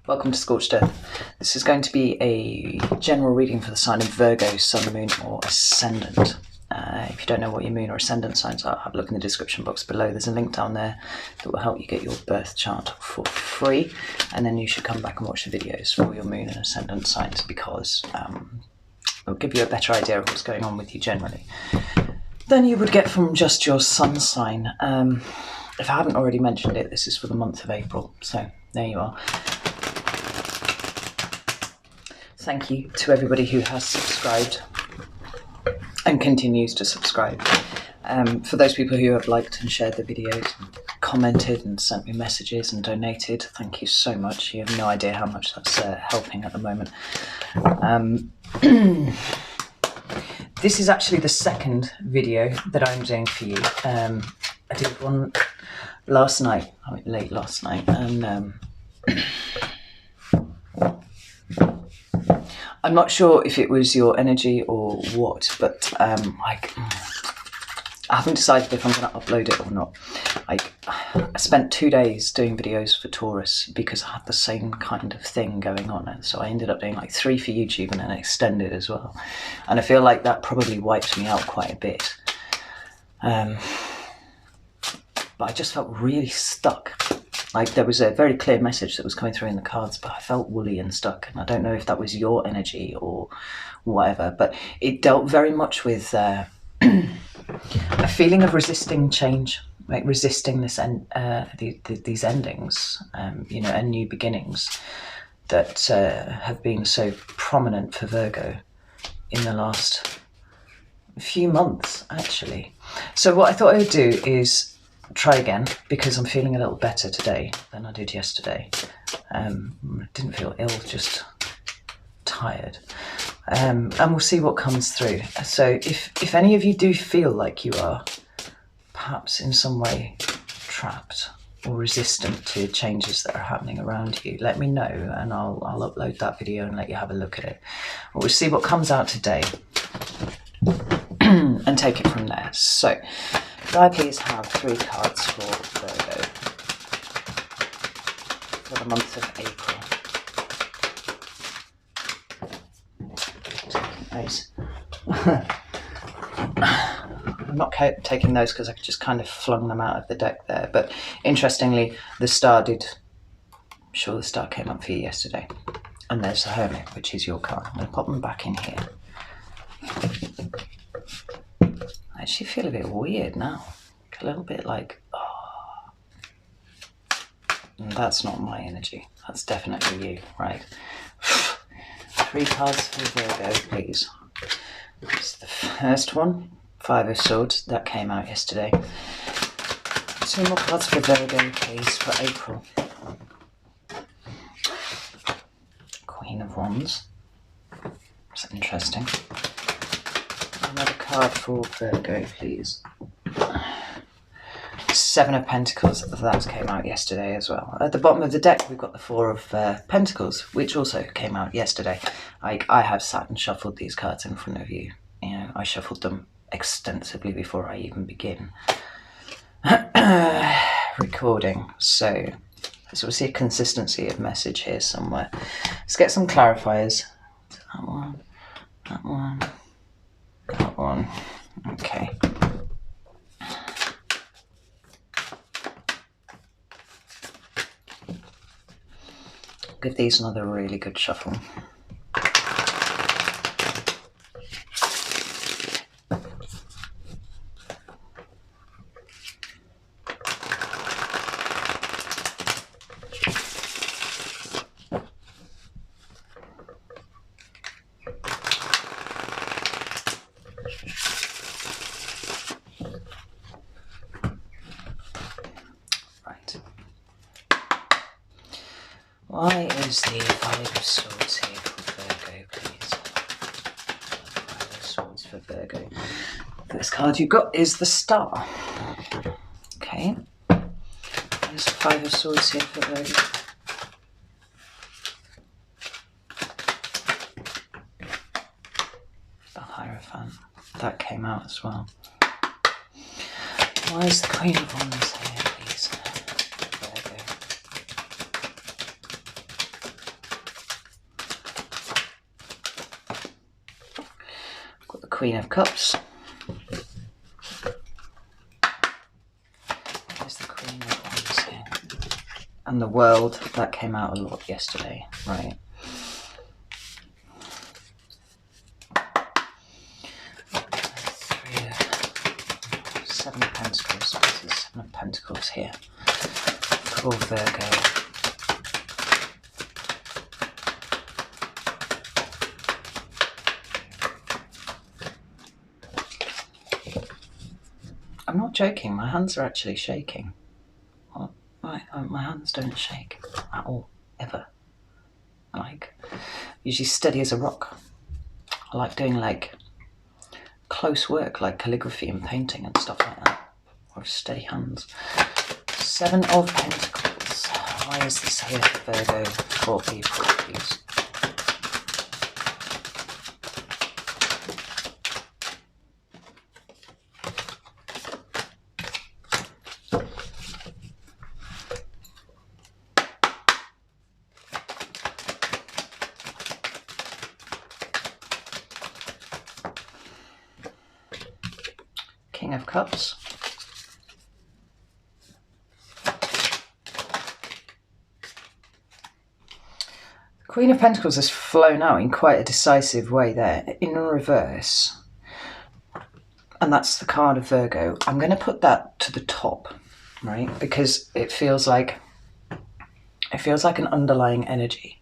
Welcome to Scorched Earth. This is going to be a general reading for the sign of Virgo, Sun, Moon or Ascendant. If you don't know what your Moon or Ascendant signs are, have a look in the description box below. There's a link down there that will help you get your birth chart for free, and then you should come back and watch the videos for your Moon and Ascendant signs, because it'll give you a better idea of what's going on with you generally than you would get from just your Sun sign. If I haven't already mentioned it, this is for the month of April, so there you are. Thank you to everybody who has subscribed and continues to subscribe. For those people who have liked and shared the videos, and commented and sent me messages and donated, thank you so much. You have no idea how much that's helping at the moment. This is actually the second video that I'm doing for you. I did one last night, late last night, and I'm not sure if it was your energy or what, but I haven't decided if I'm going to upload it or not. I spent 2 days doing videos for Taurus because I had the same kind of thing going on, and so I ended up doing like 3 for YouTube and then extended as well. And I feel like that probably wiped me out quite a bit. But I just felt really stuck. Like, there was a very clear message that was coming through in the cards, but I felt woolly and stuck. And I don't know if that was your energy or whatever, but it dealt very much with a feeling of resisting change, like resisting this these endings, you know, and new beginnings that have been so prominent for Virgo in the last few months, actually. So what I thought I would do is try again, because I'm feeling a little better today than I did yesterday. Didn't feel ill, just tired. And we'll see what comes through. So if any of you do feel like you are perhaps in some way trapped or resistant to changes that are happening around you, let me know and I'll upload that video and let you have a look at it. We'll see what comes out today and take it from there. So could I please have 3 cards for Virgo for the month of April? Taking those. I'm not taking those because I just kind of flung them out of the deck there. But interestingly, the star did. I'm sure the star came up for you yesterday. And there's the Hermit, which is your card. I'm going to pop them back in here. I actually feel a bit weird now. A little bit like, oh. That's not my energy. That's definitely you, right? 3 cards for Virgo, please. It's the first one, 5 of Swords. That came out yesterday. 2 more cards for Virgo, please, for April. Queen of Wands. That's interesting. Another card for Virgo, please. 7 of Pentacles, that came out yesterday as well. At the bottom of the deck, we've got the 4 of Pentacles, which also came out yesterday. I have sat and shuffled these cards in front of you. You know, I shuffled them extensively before I even begin recording. So we'll see a consistency of message here somewhere. Let's get some clarifiers. That one, that one. That one. Okay. Give these another really good shuffle. Why is the 5 of Swords here for Virgo, please? 5 of Swords for Virgo. First card you've got is the Star. Okay. There's the 5 of Swords here for Virgo. The Hierophant. That came out as well. Why is the Queen of Wands here, please? Virgo. Queen of Cups. There's the Queen of Wands here. And the World, that came out a lot yesterday, right? Seven of Pentacles. This is Seven of Pentacles here for Virgo. I'm not joking, my hands are actually shaking. My hands don't shake at all, ever. Like, usually steady as a rock. I like doing like close work, like calligraphy and painting and stuff like that, with steady hands. Seven of Pentacles. Why is this here for Virgo for people, please? King of Cups. Queen of Pentacles has flown out in quite a decisive way there, in reverse. And that's the card of Virgo. I'm going to put that to the top, right? Because it feels like an underlying energy.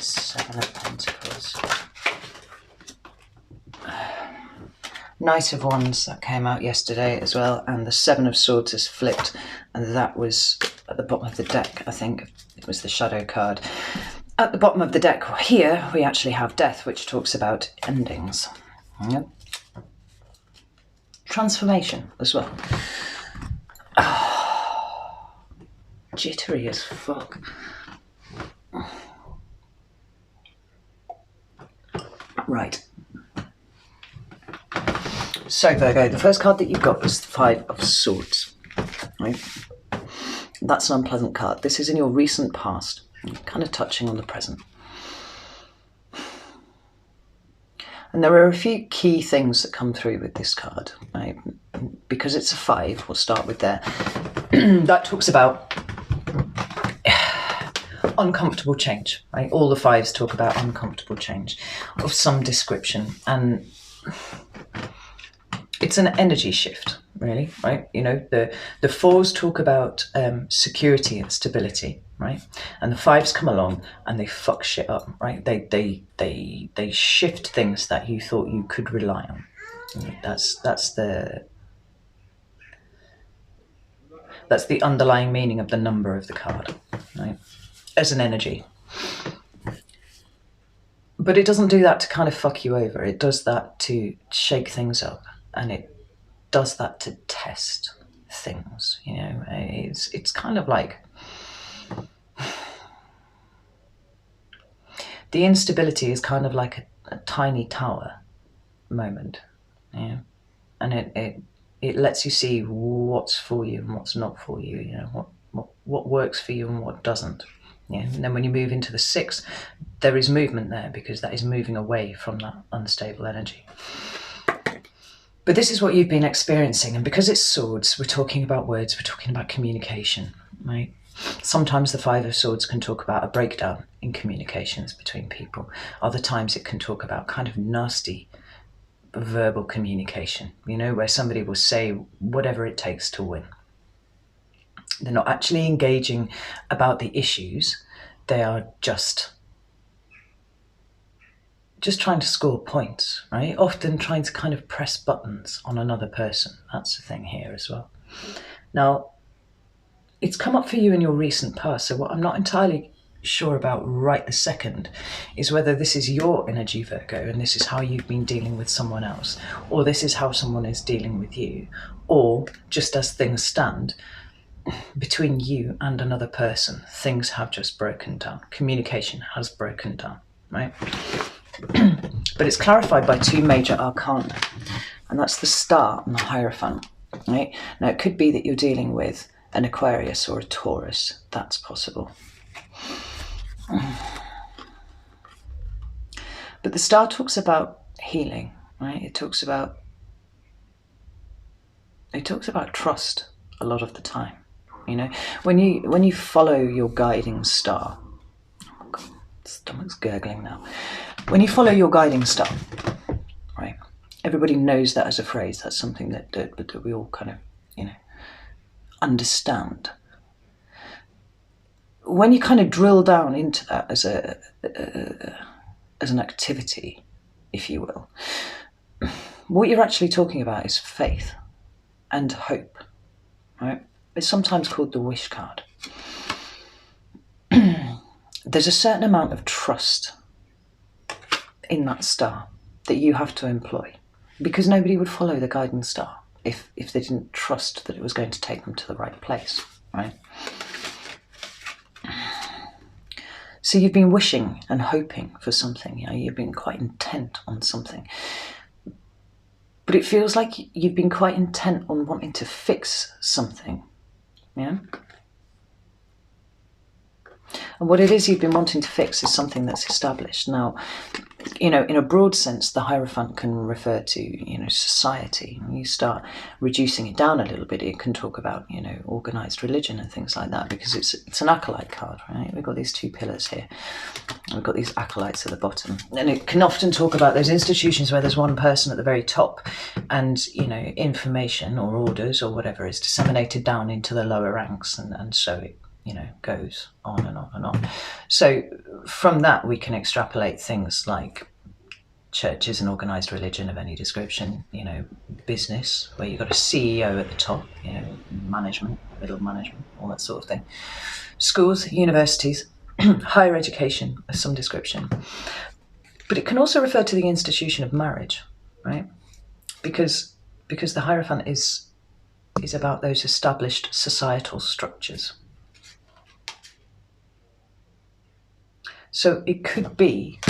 Seven of Pentacles. Knight of Wands, that came out yesterday as well, and the Seven of Swords is flipped, and that was at the bottom of the deck. I think it was the shadow card. At the bottom of the deck here, we actually have Death, which talks about endings. Yep. Transformation as well. Oh, jittery as fuck. Right. So Virgo, the first card that you got was the Five of Swords. Right? That's an unpleasant card. This is in your recent past, kind of touching on the present. And there are a few key things that come through with this card, right? Because it's a five, we'll start with there. That talks about uncomfortable change, right? All the fives talk about uncomfortable change of some description, and it's an energy shift, really, right? You know, the fours talk about security and stability, right? And the fives come along and they fuck shit up, right? They shift things that you thought you could rely on. That's the underlying meaning of the number of the card, right? As an energy. But it doesn't do that to kind of fuck you over. It does that to shake things up, and it does that to test things, you know. It's kind of like the instability is kind of like a tiny tower moment, you know, and it lets you see what's for you and what's not for you, you know, what works for you and what doesn't. Yeah, and then when you move into the sixth, there is movement there, because that is moving away from that unstable energy. But this is what you've been experiencing, and because it's swords, we're talking about words, we're talking about communication, right? Sometimes the Five of Swords can talk about a breakdown in communications between people. Other times it can talk about kind of nasty verbal communication, you know, where somebody will say whatever it takes to win. They're not actually engaging about the issues. They are just trying to score points, right? Often trying to kind of press buttons on another person. That's the thing here as well. Now, it's come up for you in your recent past. So what I'm not entirely sure about right this second is whether this is your energy, Virgo, and this is how you've been dealing with someone else, or this is how someone is dealing with you, or just as things stand, between you and another person, things have just broken down. Communication has broken down, right? But it's clarified by two major arcana, and that's the Star and the Hierophant, right? Now, it could be that you're dealing with an Aquarius or a Taurus. That's possible. But the star talks about healing, right? It talks about trust a lot of the time. You know, when you follow your guiding star, oh God, stomach's gurgling now. When you follow your guiding star, right? Everybody knows that as a phrase. That's something that we all kind of, you know, understand. When you kind of drill down into that as an activity, if you will, what you're actually talking about is faith and hope, right? It's sometimes called the wish card. There's a certain amount of trust in that star that you have to employ, because nobody would follow the guidance star if they didn't trust that it was going to take them to the right place, right? So you've been wishing and hoping for something, you know, you've been quite intent on something. But it feels like you've been quite intent on wanting to fix something, yeah? And what it is you've been wanting to fix is something that's established. Now, you know, in a broad sense, the Hierophant can refer to, you know, society. When you start reducing it down a little bit, it can talk about, you know, organised religion and things like that, because it's an acolyte card, right? We've got these two pillars here. We've got these acolytes at the bottom. And it can often talk about those institutions where there's one person at the very top and, you know, information or orders or whatever is disseminated down into the lower ranks, and so it, you know, goes on and on and on. So from that, we can extrapolate things like churches and organised religion of any description, you know, business, where you've got a CEO at the top, you know, management, middle management, all that sort of thing. Schools, universities, higher education of some description. But it can also refer to the institution of marriage, right? Because the Hierophant is about those established societal structures. So it could be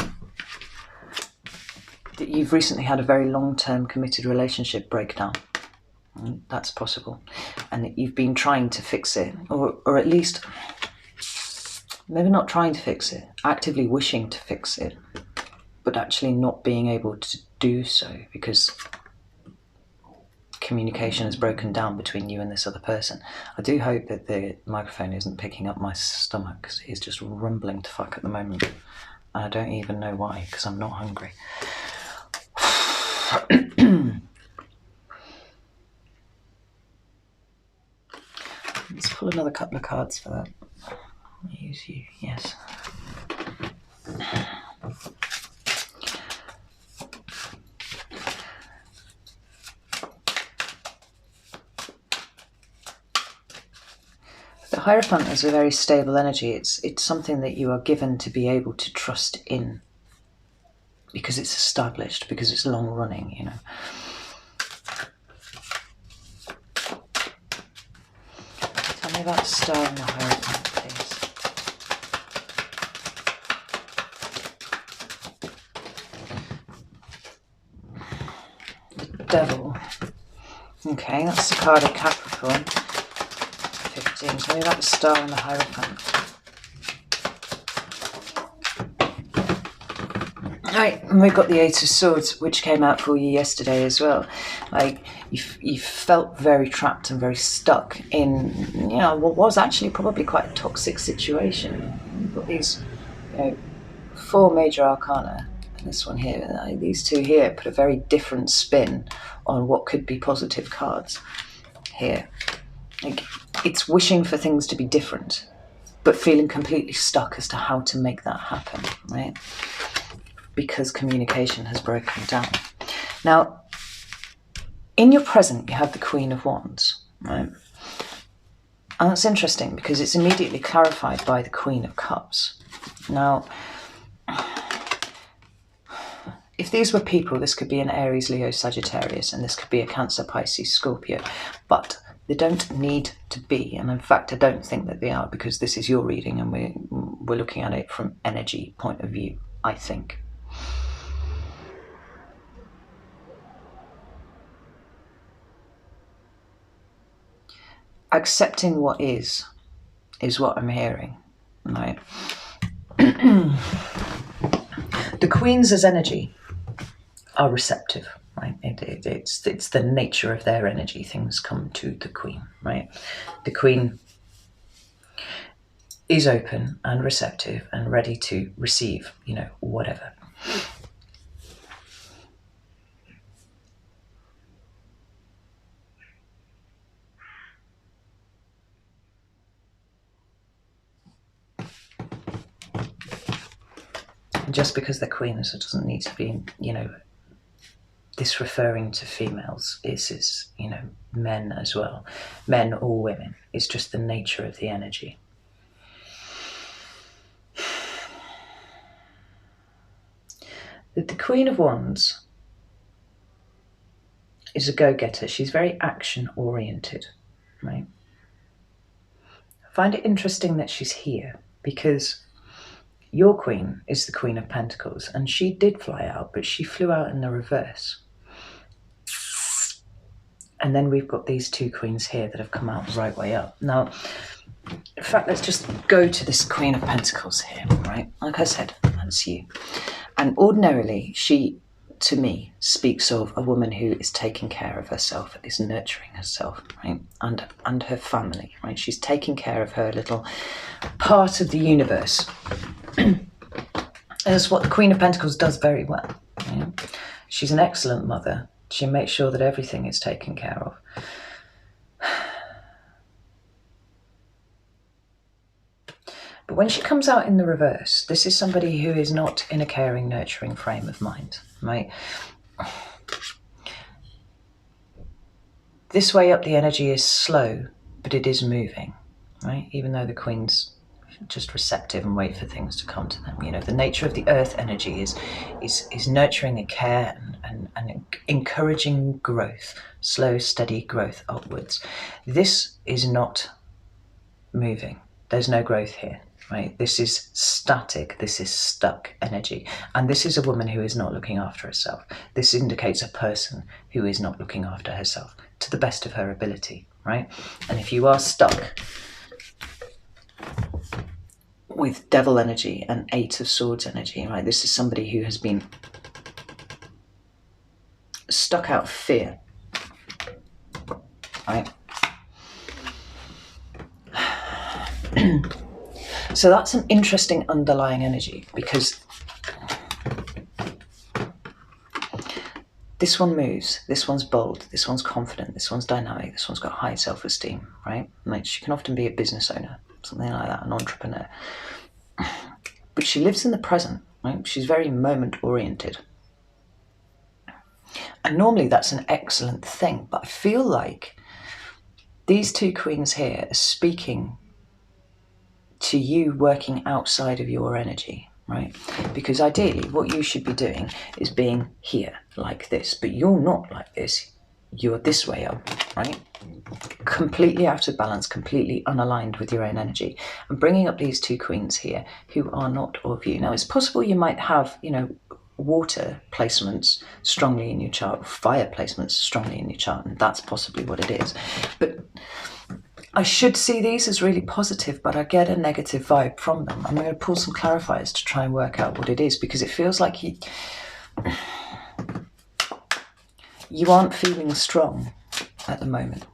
that you've recently had a very long-term committed relationship breakdown. That's possible. And that you've been trying to fix it, or at least maybe not trying to fix it, actively wishing to fix it, but actually not being able to do so because communication has broken down between you and this other person. I do hope that the microphone isn't picking up my stomach, because it is just rumbling to fuck at the moment. And I don't even know why, because I'm not hungry. Let's pull another couple of cards for that. Use you, yes. The Hierophant is a very stable energy. It's something that you are given to be able to trust in, because it's established, because it's long running, you know. Tell me about the star and the Hierophant, please. The Devil. Okay, that's the card of Capricorn. 15. Tell me about the star and the Hierophant. Right, and we've got the Eight of Swords, which came out for you yesterday as well. Like, you felt very trapped and very stuck in, you know, what was actually probably quite a toxic situation. You've got these, you know, 4 major arcana, and this one here, these two here put a very different spin on what could be positive cards here. Like, it's wishing for things to be different, but feeling completely stuck as to how to make that happen, right? Because communication has broken down. Now, in your present, you have the Queen of Wands, right? And that's interesting because it's immediately clarified by the Queen of Cups. Now, if these were people, this could be an Aries, Leo, Sagittarius, and this could be a Cancer, Pisces, Scorpio, but they don't need to be, and in fact, I don't think that they are, because this is your reading and we're looking at it from energy point of view, I think. Accepting what is what I'm hearing, right? The The Queens as energy are receptive, right? It's the nature of their energy. Things come to the Queen, right? The Queen is open and receptive and ready to receive, you know, whatever. Just because they're queens, it doesn't need to be, you know, this referring to females. Is you know, men as well, men or women. It's just the nature of the energy. The Queen of Wands is a go-getter. She's very action-oriented, right? I find it interesting that she's here because your Queen is the Queen of Pentacles, and she did fly out, but she flew out in the reverse. And then we've got these two Queens here that have come out the right way up. Now, in fact, let's just go to this Queen of Pentacles here, right? Like I said, that's you. And ordinarily, she, to me, speaks of a woman who is taking care of herself, is nurturing herself, right? And her family, right? She's taking care of her little part of the universe. That's what the Queen of Pentacles does very well. Right? She's an excellent mother. She makes sure that everything is taken care of. But when she comes out in the reverse, this is somebody who is not in a caring, nurturing frame of mind, right? This way up, the energy is slow, but it is moving, right? Even though the Queen's just receptive and wait for things to come to them. You know, the nature of the earth energy is nurturing and care and encouraging growth, slow, steady growth upwards. This is not moving. There's no growth here, right? This is static. This is stuck energy. And this is a woman who is not looking after herself. This indicates a person who is not looking after herself to the best of her ability, right? And if you are stuck with devil energy and 8 of Swords energy, right? This is somebody who has been stuck out of fear, right? So that's an interesting underlying energy, because this one moves, this one's bold, this one's confident, this one's dynamic, this one's got high self-esteem, right? Like, she can often be a business owner, something like that, an entrepreneur. But she lives in the present, right? She's very moment-oriented. And normally that's an excellent thing, but I feel like these two Queens here are speaking to you working outside of your energy, right? Because ideally what you should be doing is being here like this, but you're not like this. You're this way up, right? Completely out of balance, completely unaligned with your own energy. And bringing up these two Queens here who are not of you. Now, it's possible you might have, you know, water placements strongly in your chart, fire placements strongly in your chart, and that's possibly what it is. But I should see these as really positive, but I get a negative vibe from them. I'm going to pull some clarifiers to try and work out what it is, because it feels like you aren't feeling strong at the moment,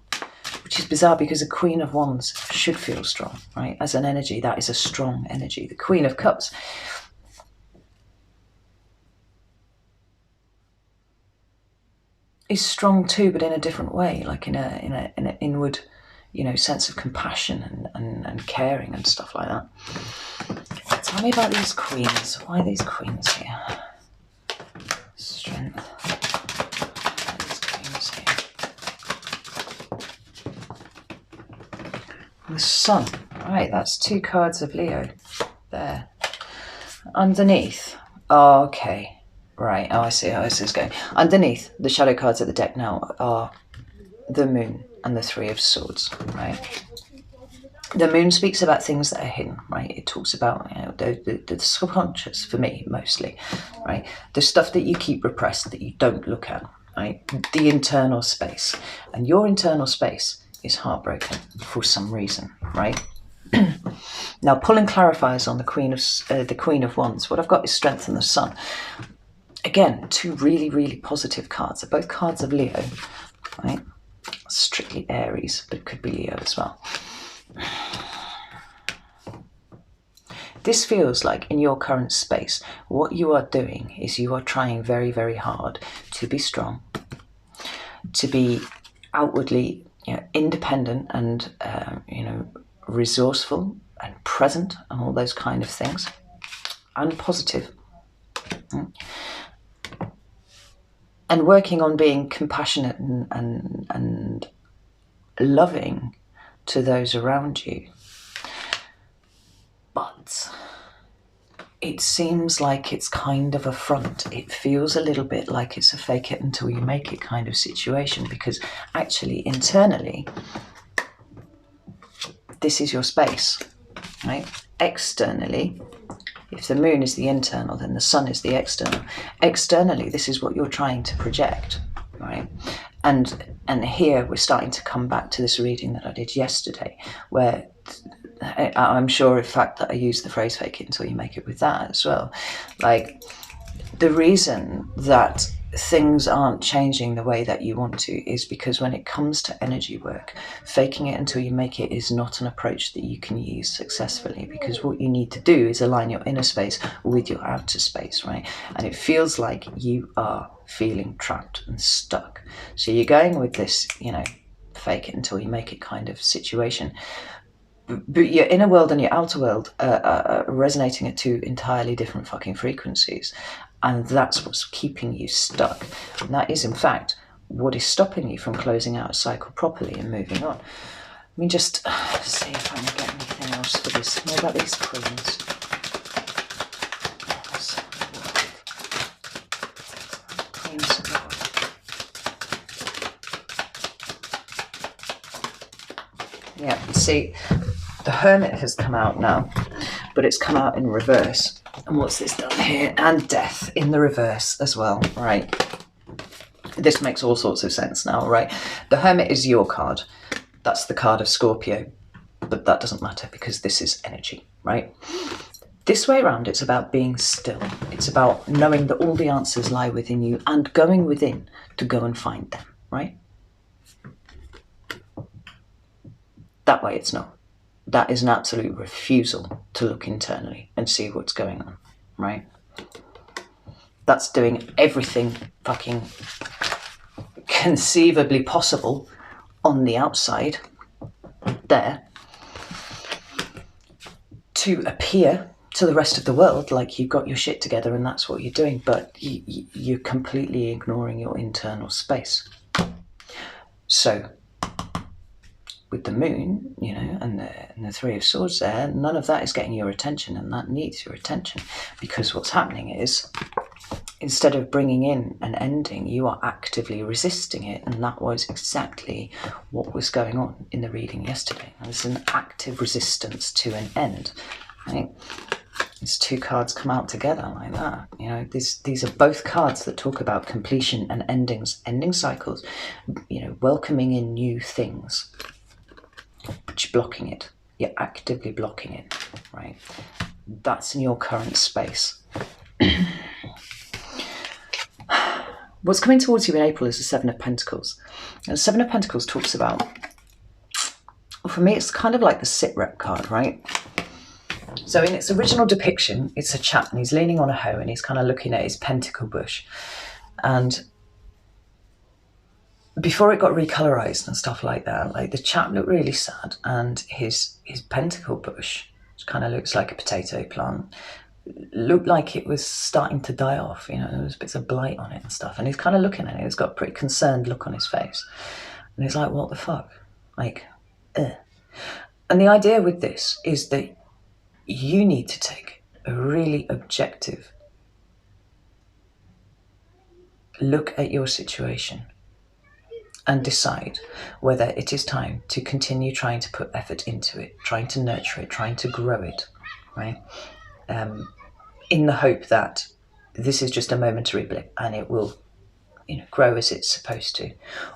which is bizarre because a Queen of Wands should feel strong, right? As an energy, that is a strong energy. The Queen of Cups is strong too, but in a different way, like in an inward, you know, sense of compassion and caring and stuff like that. Tell me about these Queens. Why are these Queens here? Strength. The Sun. Right, that's 2 cards of Leo there. Underneath. Oh, okay. Right, oh, I see how this is going. Underneath, the shadow cards of the deck now are the Moon and the 3 of Swords, right? The Moon speaks about things that are hidden, right? It talks about, you know, the subconscious, for me, mostly, right? The stuff that you keep repressed, that you don't look at, right? The internal space. And your internal space is heartbroken for some reason, right? Now, pulling clarifiers on the Queen of Wands. What I've got is Strength and the Sun. Again, two really, really positive cards. They're both cards of Leo, right? Strictly Aries, but it could be Leo as well. This feels like in your current space, what you are doing is you are trying very, very hard to be strong, to be outwardly, independent and, resourceful and present and all those kind of things, and positive. And working on being compassionate and loving to those around you. But it seems like it's kind of a front. It feels a little bit like it's a fake it until you make it kind of situation, because actually internally, this is your space, right? Externally, if the moon is the internal, then the sun is the external. Externally, this is what you're trying to project, right? And here we're starting to come back to this reading that I did yesterday, where I'm sure, in fact, that I used the phrase fake it until you make it with that as well. Like, the reason that things aren't changing the way that you want to is because when it comes to energy work, faking it until you make it is not an approach that you can use successfully, because what you need to do is align your inner space with your outer space, right? And it feels like you are feeling trapped and stuck. So you're going with this, fake it until you make it kind of situation. But your inner world and your outer world are resonating at two entirely different fucking frequencies. And that's what's keeping you stuck. And that is, in fact, what is stopping you from closing out a cycle properly and moving on. Let me just see if I can get anything else for this. What about these queens? Queens of love. Yeah, see, the Hermit has come out now, but it's come out in reverse. And what's this done here? And Death in the reverse as well, right? This makes all sorts of sense now, right? The Hermit is your card. That's the card of Scorpio. But that doesn't matter because this is energy, right? This way around, it's about being still. It's about knowing that all the answers lie within you and going within to go and find them, right? That way it's not. That is an absolute refusal to look internally and see what's going on, right? That's doing everything fucking conceivably possible on the outside there to appear to the rest of the world like you've got your shit together and that's what you're doing, but you're completely ignoring your internal space. So with the moon, and the Three of Swords there, none of that is getting your attention, and that needs your attention, because what's happening is, instead of bringing in an ending, you are actively resisting it, and that was exactly what was going on in the reading yesterday. There's an active resistance to an end, right? These two cards come out together like that. These are both cards that talk about completion and endings, ending cycles, welcoming in new things. But you're blocking it. You're actively blocking it, right? That's in your current space. What's coming towards you in April is the Seven of Pentacles. And the Seven of Pentacles talks about, well, for me, it's kind of like the sit rep card, right? So in its original depiction, it's a chap and he's leaning on a hoe and he's kind of looking at his pentacle bush. And before it got recolorized and stuff like that, like the chap looked really sad, and his pentacle bush, which kind of looks like a potato plant, looked like it was starting to die off. There was bits of blight on it and stuff, and he's kind of looking at it. He's got a pretty concerned look on his face, and he's like, what the fuck? Like, ugh. And the idea with this is that you need to take a really objective look at your situation and decide whether it is time to continue trying to put effort into it, trying to nurture it, trying to grow it, right? In the hope that this is just a momentary blip and it will, grow as it's supposed to.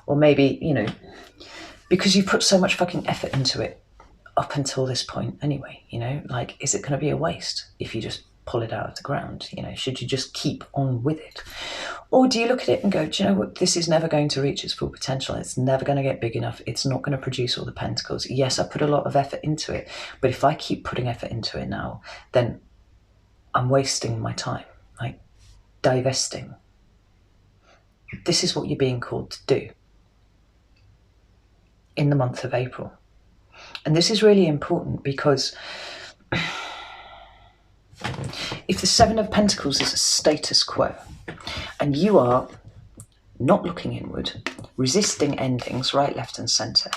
Or maybe, because you put so much fucking effort into it, up until this point anyway, you know, like, is it going to be a waste if you just pull it out of the ground? You know, should you just keep on with it? Or do you look at it and go, do you know what, this is never going to reach its full potential. It's never going to get big enough. It's not going to produce all the pentacles. Yes, I put a lot of effort into it, but if I keep putting effort into it now, then I'm wasting my time, like divesting. This is what you're being called to do in the month of April. And this is really important because if the Seven of Pentacles is a status quo and you are not looking inward, resisting endings right, left and centre,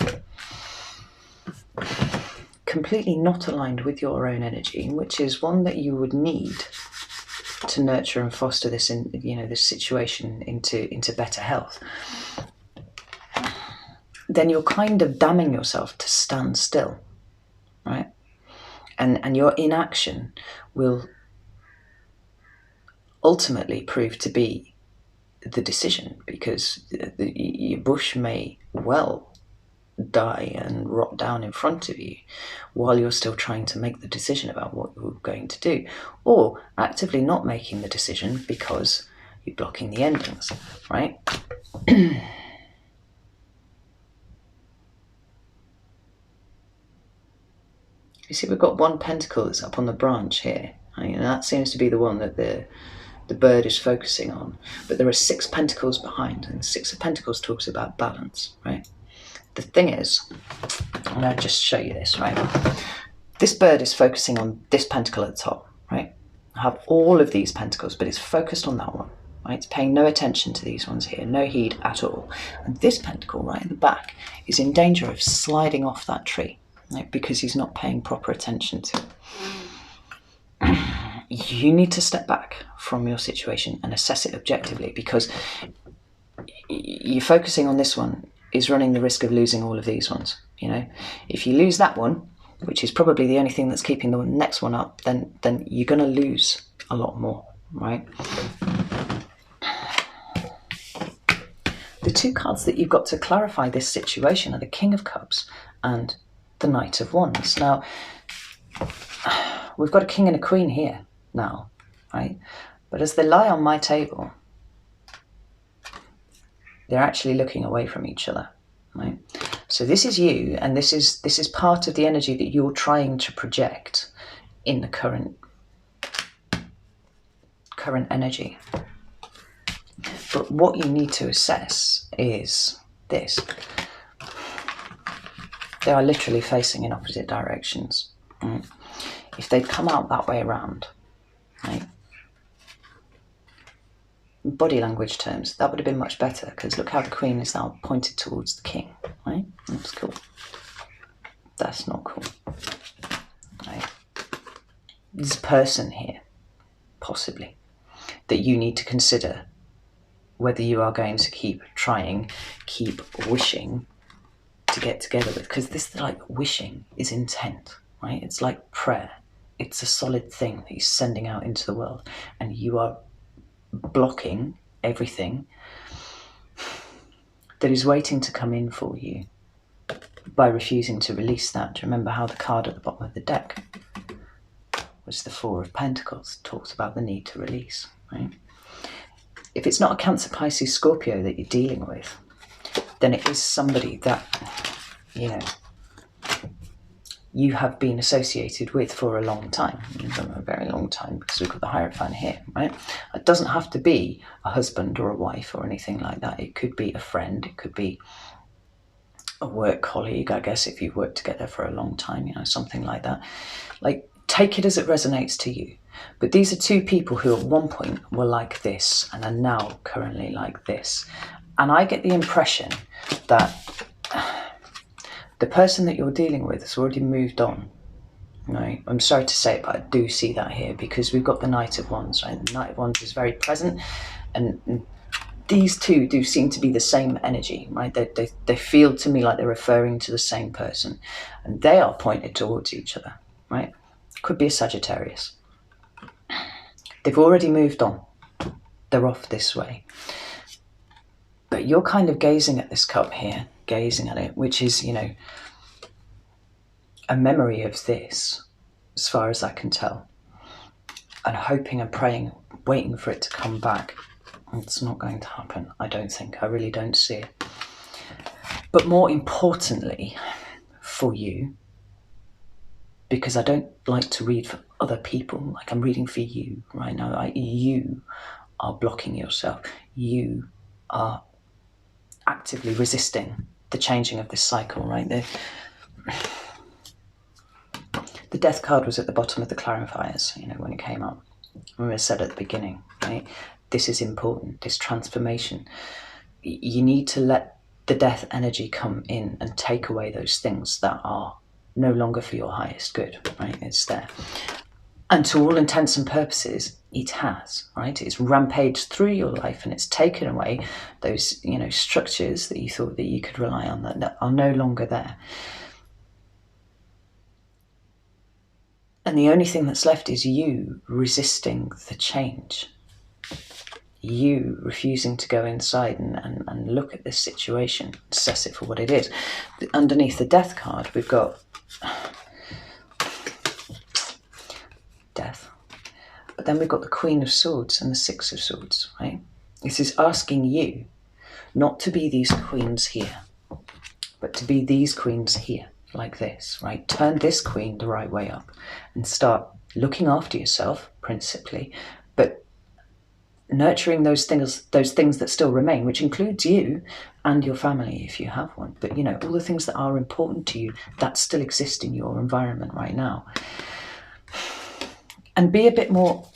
completely not aligned with your own energy, which is one that you would need to nurture and foster this, in, you know, this situation into better health, then you're kind of damning yourself to stand still, right? And your inaction will ultimately prove to be the decision, because your bush may well die and rot down in front of you while you're still trying to make the decision about what you're going to do, or actively not making the decision because you're blocking the endings, right? You see, we've got one pentacle that's up on the branch here, and that seems to be the one that the bird is focusing on. But there are 6 pentacles behind, and 6 of Pentacles talks about balance, right? The thing is, and I'll just show you this, right? This bird is focusing on this pentacle at the top, right? I have all of these pentacles, but it's focused on that one, right? It's paying no attention to these ones here, no heed at all. And this pentacle right in the back is in danger of sliding off that tree, right? Because he's not paying proper attention to it. You need to step back from your situation and assess it objectively, because you're focusing on this one is running the risk of losing all of these ones. You know, if you lose that one, which is probably the only thing that's keeping the next one up, then you're going to lose a lot more, right? The 2 cards that you've got to clarify this situation are the King of Cups and the Knight of Wands. Now, we've got a king and a queen here now, right? But as they lie on my table, they're actually looking away from each other, right? So this is you, and this is part of the energy that you're trying to project in the current energy. But what you need to assess is this. They are literally facing in opposite directions, right? If they'd come out that way around, right? In body language terms, that would have been much better, because look how the queen is now pointed towards the king, right? That's cool. That's not cool, right? There's a person here, possibly, that you need to consider whether you are going to keep trying, keep wishing to get together with, because this, like, wishing is intent, right? It's like prayer. It's a solid thing that he's sending out into the world, and you are blocking everything that is waiting to come in for you by refusing to release that. Do you remember how the card at the bottom of the deck was the 4 of Pentacles? Talks about the need to release, right? If it's not a Cancer, Pisces, Scorpio that you're dealing with, then it is somebody that, you know, you have been associated with for a long time, a very long time, because we've got the Hierophant here, right? It doesn't have to be a husband or a wife or anything like that. It could be a friend. It could be a work colleague, I guess, if you've worked together for a long time, you know, something like that. Like, take it as it resonates to you. But these are 2 people who at one point were like this and are now currently like this. And I get the impression that the person that you're dealing with has already moved on. Right? I'm sorry to say it, but I do see that here, because we've got the Knight of Wands, right? The Knight of Wands is very present, and these 2 do seem to be the same energy, right? They feel to me like they're referring to the same person, and they are pointed towards each other, right? Could be a Sagittarius. They've already moved on. They're off this way. But you're kind of gazing at this cup here, gazing at it, which is, you know, a memory of this, as far as I can tell, and hoping and praying, waiting for it to come back. It's not going to happen, I don't think. I really don't see it. But more importantly for you, because I don't like to read for other people, like I'm reading for you right now. You are blocking yourself. You are actively resisting the changing of this cycle, right? The death card was at the bottom of the clarifiers, when it came up. When I said at the beginning, right? This is important, this transformation. You need to let the death energy come in and take away those things that are no longer for your highest good, right? It's there. And to all intents and purposes, it has, right? It's rampaged through your life and it's taken away those, structures that you thought that you could rely on that are no longer there. And the only thing that's left is you resisting the change. You refusing to go inside and look at this situation, assess it for what it is. Underneath the death card, we've got death. But then we've got the Queen of Swords and the Six of Swords, right? This is asking you not to be these queens here, but to be these queens here, like this, right? Turn this queen the right way up and start looking after yourself, principally, but nurturing those things that still remain, which includes you and your family if you have one. But, all the things that are important to you, that still exist in your environment right now. And be a bit more...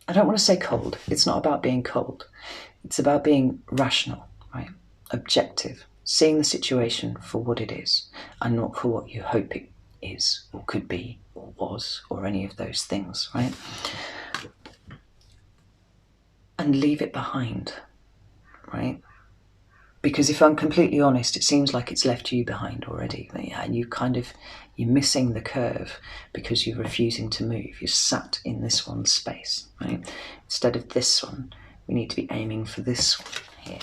I don't want to say cold. It's not about being cold. It's about being rational, right? Objective. Seeing the situation for what it is and not for what you hope it is or could be or was or any of those things, right? And leave it behind, right? Because if I'm completely honest, it seems like it's left you behind already. And you're missing the curve because you're refusing to move. You're sat in this one space, right? Instead of this one, we need to be aiming for this one here,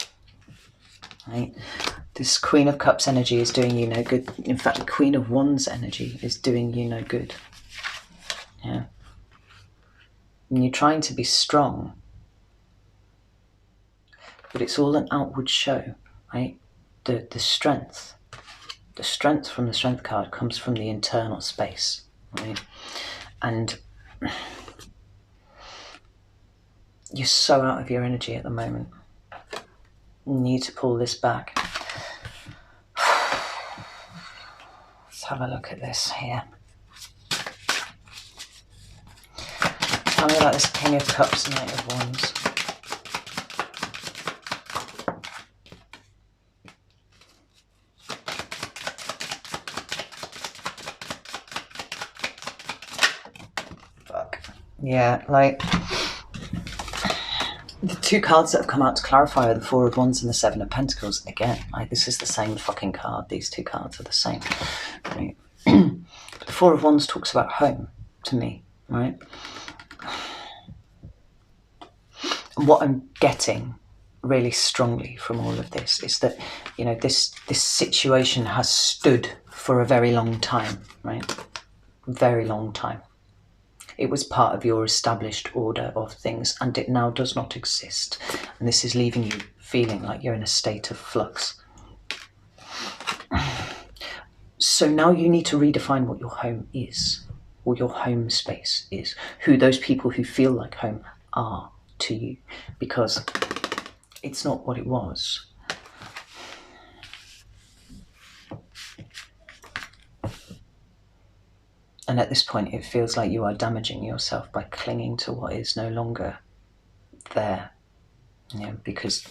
right? This Queen of Cups energy is doing you no good. In fact, the Queen of Wands energy is doing you no good. Yeah. And you're trying to be strong, but it's all an outward show, right? The strength from the Strength card comes from the internal space, right? And you're so out of your energy at the moment. You need to pull this back. Let's have a look at this here. Tell me about this King of Cups and Knight of Wands. Fuck. Yeah, like... The two cards that have come out to clarify are the Four of Wands and the Seven of Pentacles. Again, like, this is the same fucking card. These two cards are the same. Right? The Four of Wands talks about home to me, right? And what I'm getting really strongly from all of this is that, this situation has stood for a very long time, right? Very long time. It was part of your established order of things, and it now does not exist. And this is leaving you feeling like you're in a state of flux. So now you need to redefine what your home is, or your home space is, who those people who feel like home are to you, because it's not what it was. And at this point, it feels like you are damaging yourself by clinging to what is no longer there. Because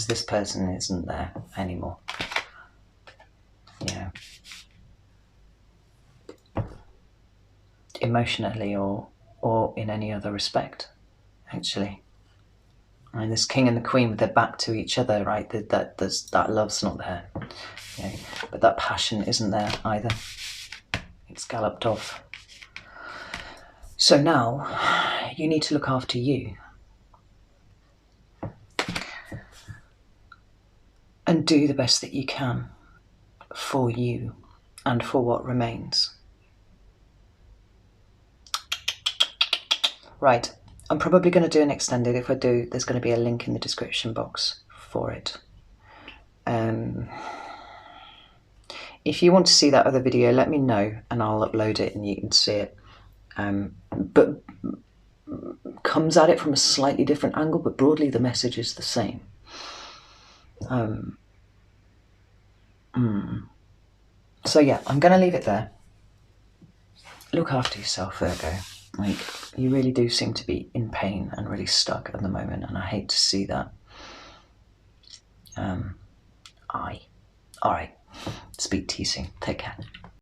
this person isn't there anymore. Emotionally or in any other respect, actually. And this King and the Queen with their back to each other, right? That love's not there. But that passion isn't there either. It's galloped off. So now you need to look after you. and do the best that you can for you and for what remains. Right, I'm probably going to do an extended. If I do, there's going to be a link in the description box for it. If you want to see that other video, let me know and I'll upload it and you can see it. But comes at it from a slightly different angle, but broadly the message is the same. So yeah, I'm going to leave it there. Look after yourself, Virgo. Like, you really do seem to be in pain and really stuck at the moment, and I hate to see that. All right. Speak to you soon. Take care.